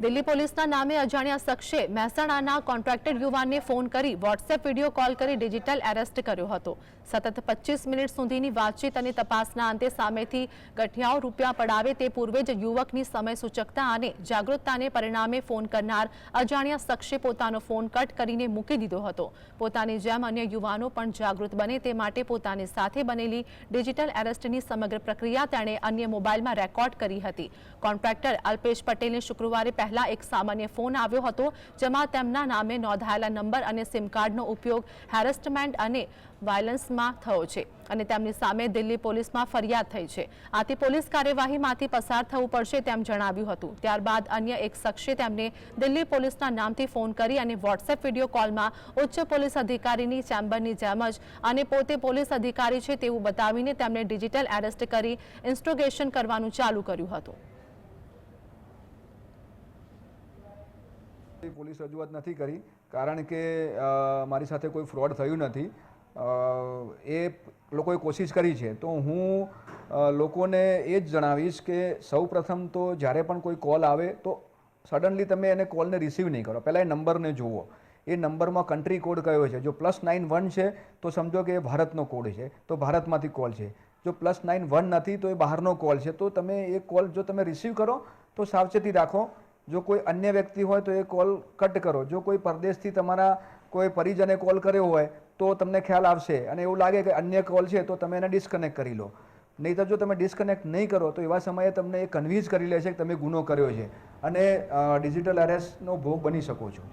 દિલ્હી પોલીસના નામે અજાણ્યા શખ્સે મહેસાણાના કોન્ટ્રાક્ટેડ યુવાનને ફોન કરી વોટ્સએપ વિડીયો કોલ કરી ડિજિટલ એરેસ્ટ કર્યો હતો। સતત 25 મિનિટ સુધીની વાતચીત અને તપાસના અંતે સામેથી ગઠિયાઓ રૂપિયા પડાવે તે પૂર્વે જ યુવકની સમય સૂચકતા અને જાગૃતતાને પરિણામે ફોન કરનાર અજાણ્યા શખ્સે પોતાનો ફોન કટ કરીને મૂકી દીધો હતો। પોતાની જેમ અન્ય યુવાનો પણ જાગૃત બને તે માટે પોતાની સાથે બનેલી ડિજિટલ એરેસ્ટની સમગ્ર પ્રક્રિયા તેણે અન્ય મોબાઈલમાં રેકોર્ડ કરી હતી। કોન્ટ્રાક્ટર અલ્પેશ પટેલને શુક્રવારે પહેલા એક સામાન્ય ફોન આવ્યો હતો જેમાં તેમના નામે નોંધાયેલા નંબર અને સિમ કાર્ડનો ઉપયોગ હેરેસમેન્ટ અને વાયલન્સમાં થયો છે અને તેમની સામે દિલ્હી પોલીસમાં ફરિયાદ થઈ છે। આથી પોલીસ કાર્યવાહીમાંથી પસાર થવું પડશે તેમ જણાવ્યું હતું। ત્યારબાદ અન્ય એક શખ્સે તેમને દિલ્હી પોલીસના નામથી ફોન કરી અને વોટ્સએપ વિડીયો કોલમાં ઉચ્ચ પોલીસ અધિકારીની ચેમ્બરની જેમ જ અને પોતે પોલીસ અધિકારી છે તેવું બતાવીને તેમને ડિજિટલ એરેસ્ટ કરી ઇન્સ્ટ્રોગેશન કરવાનું ચાલુ કર્યું હતું। પોલીસ રજૂઆત નથી કરી કારણ કે મારી સાથે કોઈ ફ્રોડ થયું નથી। એ લોકોએ કોશિશ કરી છે તો હું લોકોને એ જ જણાવીશ કે સૌપ્રથમ તો જ્યારે પણ કોઈ કોલ આવે તો સડનલી તમે એને કોલને રિસીવ નહીં કરો, પહેલાં એ નંબરને જુઓ। એ નંબરમાં કન્ટ્રી કોડ કયો છે, જો +91 છે તો સમજો કે એ ભારતનો કોડ છે તો ભારતમાંથી કોલ છે, જો +91 નથી તો એ બહારનો કોલ છે। તો તમે એ કોલ જો તમે રિસીવ કરો તો સાવચેતી રાખો। જો કોઈ અન્ય વ્યક્તિ હોય તો એ કોલ કટ કરો। જો કોઈ પરદેશથી તમારા કોઈ પરિજને કોલ કર્યો હોય તો તમને ખ્યાલ આવશે અને એવું લાગે કે અન્ય કોલ છે તો તમે એને ડિસ્કનેક્ટ કરી લો। નહીં તો જો તમે ડિસ્કનેક્ટ નહીં કરો તો એવા સમયે તમને એ કન્વિન્સ કરી લેશે કે તમે ગુનો કર્યો છે અને ડિજિટલ એરેસ્ટનો ભોગ બની શકો છો।